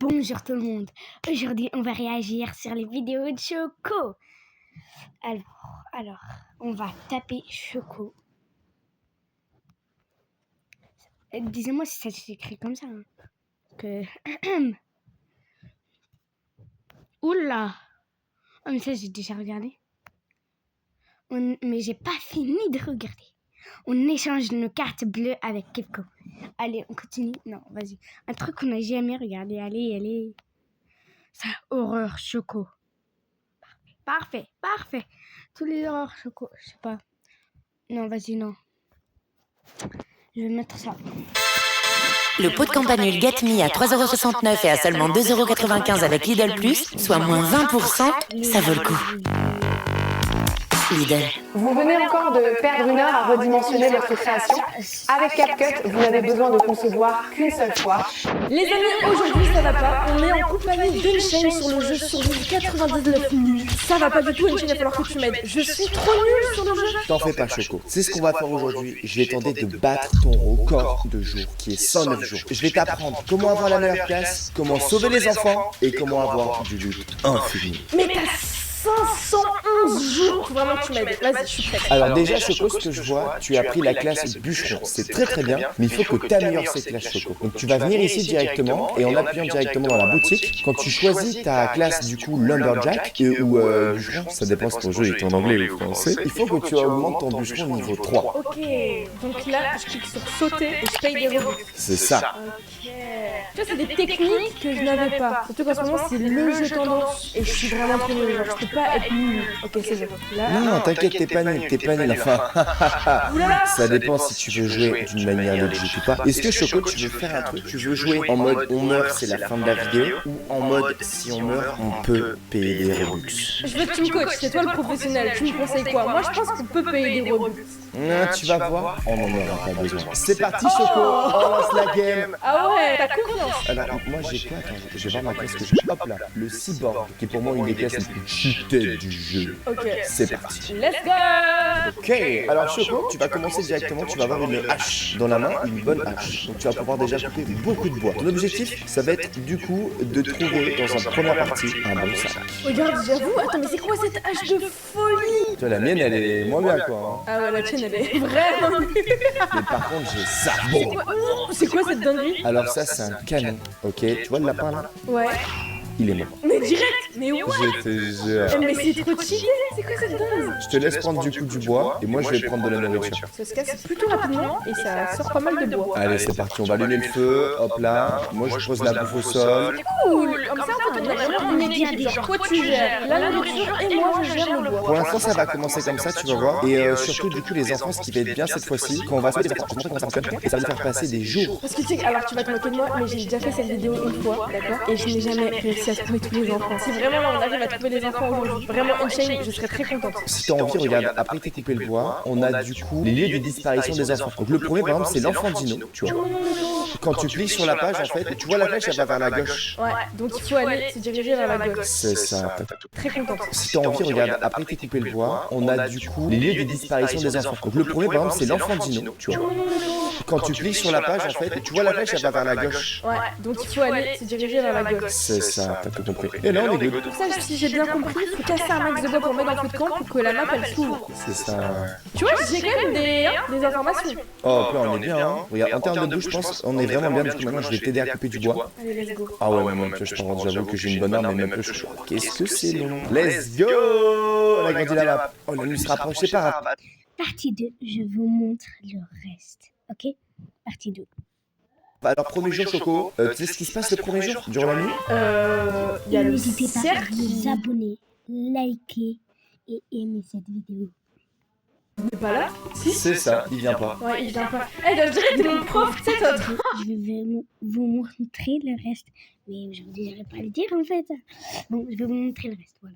Bonjour tout le monde. Aujourd'hui, on va réagir sur les vidéos de Choco. Alors, on va taper Choco. Disez-moi si ça s'écrit comme ça. Oula. Oh, mais ça, j'ai déjà regardé. Mais j'ai pas fini de regarder. On échange nos cartes bleues avec Kefko. Allez, on continue. Non, vas-y. Un truc qu'on n'a jamais regardé. Allez. Ça, horreur Choco. Parfait. Tous les horreurs Choco. Je sais pas. Non, vas-y, non. Je vais mettre ça. Le pot de campanule Get Me à 3,69€ et à seulement 2,95€ avec Lidl Plus, soit moins 20%, ça vaut le coup. Lidl. Vous venez encore de perdre une heure à redimensionner votre création. Avec CapCut, vous n'avez besoin de concevoir qu'une seule fois. Les amis, aujourd'hui ça va pas. On est en compagnie d'Unchained sur le jeu survie 99 minutes. Ça va pas du tout, Unchained, il va falloir que tu m'aides. Je suis trop nulle sur le jeu. T'en fais pas, Choco. C'est ce qu'on va faire aujourd'hui. Je vais tenter de battre ton record de jours, qui est 109 jours. Je vais t'apprendre comment avoir la meilleure classe, comment sauver les enfants et comment avoir du loot infini. Mais t'as 511 jours. Faut vraiment que tu m'aides. Vas-y, je suis prête. Alors déjà, Choco, ce que je vois, tu as pris la classe bûcheron. C'est très bien, mais il faut que tu améliores cette classe, Choco. Donc tu vas venir ici directement, et en appuyant directement dans la boutique, quand tu choisis ta classe, du coup, Lumberjack ou bûcheron, ça dépend si ton jeu est en anglais ou français, il faut que tu augmentes ton bûcheron niveau 3. Ok, donc là, je clique sur sauter et je paye des revenus. C'est ça. Ok. Tu vois, c'est des techniques que je n'avais pas. Surtout qu'en ce moment, c'est le jeu tendance et je suis vraiment trop nulle. Genre, je peux pas être nulle. Ok, c'est bon. Là. Non, t'inquiète, t'es pas nul, enfin. Ça dépend si tu veux jouer d'une manière logique ou pas. Est-ce que Choco, tu veux faire un truc? Tu veux jouer en mode on meurt, c'est la fin de la vidéo, ou en mode si on meurt, on peut payer des Robux? Je veux que tu me coaches, c'est toi le professionnel. Tu me conseilles quoi? Moi, je pense qu'on peut payer des Robux. Tu vas voir, on en aura pas besoin. C'est parti, Choco, on lance la game. Ah ouais, t'as confiance. Alors, moi j'ai quoi? Attends, je vais voir ma classe que j'ai. Hop là, le cyborg, qui est pour moi une des classes les plus cheatées du jeu. Ok. C'est parti. Let's go. Ok, alors Choco, tu vas commencer directement, tu vas avoir une hache dans la main, une bonne hache. Donc tu vas pouvoir déjà couper beaucoup de bois. Ton objectif, ça va être du coup de trouver dans une première partie un bon sac. Regarde, j'avoue, attends, mais c'est quoi cette hache de folie? Tu vois, la mienne, elle est moins bien quoi. Ah ouais, la tienne, elle est vraiment nulle. Mais par contre, j'ai ça. Bon. C'est quoi cette dinguerie? Alors ça, c'est un canon. Ok, tu vois le lapin là? Ouais. Il est mort. Mais direct. Mais ouais. Je te jure. Mais c'est trop cheaté. C'est quoi cette dingue? Je te laisse prendre du coup du bois et moi je vais prendre de la nourriture. Ça se casse plutôt rapidement et ça sort pas mal de bois. Allez, c'est parti, on va allumer le feu. Hop là. Moi je pose la bouffe au sol. Cool. Comme ça, on peut tenir vraiment une équipe. Genre, toi, tu gères la nourriture et moi, je gère le bois. Pour l'instant, ça va commencer comme ça, tu vas voir. Et surtout, du coup, les enfants, ce qui va être bien cette fois-ci, quand on va faire des enfants, comment ça fonctionne, et ça va nous faire passer des jours. Parce que tu sais, alors tu vas te moquer de moi, mais j'ai déjà fait cette vidéo une fois, d'accord? Et je n'ai jamais réussi à trouver tous les enfants. Si vraiment on arrive à trouver les enfants aujourd'hui, vraiment Unchained, je serais très contente. Si t'as envie, regarde, après que t'aies coupé le bois, on a du coup les lieux de disparition des enfants. Donc le premier, par exemple, c'est l'enfant Dino, tu vois. Quand tu cliques sur la page, en fait, tu vois la flèche, elle va vers la gauche. Ouais, donc il faut aller se diriger vers la gauche. C'est ça. Très contente. Si t'as envie, regarde, après que t'aies coupé le bois, on a du coup les lieux de disparition des enfants. Donc le premier, par exemple, c'est l'enfant Dino, tu vois. Quand tu cliques sur la page, en fait, tu vois la flèche, elle va vers la gauche. Ouais, donc il faut aller se diriger vers la gauche. C'est ça, t'as tout compris. Et là, on est good. Pour ça, si j'ai bien compris, il faut casser un max de bois pour mettre dans le feu de camp pour que la map elle s'ouvre. C'est ça. Tu vois, j'ai quand même des informations. Oh, là, on est bien, hein. Regarde, en termes de douche, je pense, on est vraiment bien. Du coup, maintenant, je vais t'aider à couper du bois. Allez, let's go. Ah ouais, moi, je pense, j'avoue que j'ai une bonne arme, mais même peu chaud. Qu'est-ce que c'est long? Let's go! On a grandi la map. Oh, la nuit se rapproche, c'est pas grave. Partie 2, je vous montre le reste. Ok? Partie 2. Alors, premier jour, Choco, tu sais ce qui se passe le premier jour, durant la nuit? Il y a le N'hésitez pas à cercle. vous abonner, liker et aimer cette vidéo. T'es pas là? Si. C'est ça, il vient pas. Ouais, il vient pas. Eh, je dirais que t'es mon prof, tu sais, toi. Je vais vous montrer le reste. Mais aujourd'hui, j'arrive pas à le dire en fait. Bon, je vais vous montrer le reste, voilà.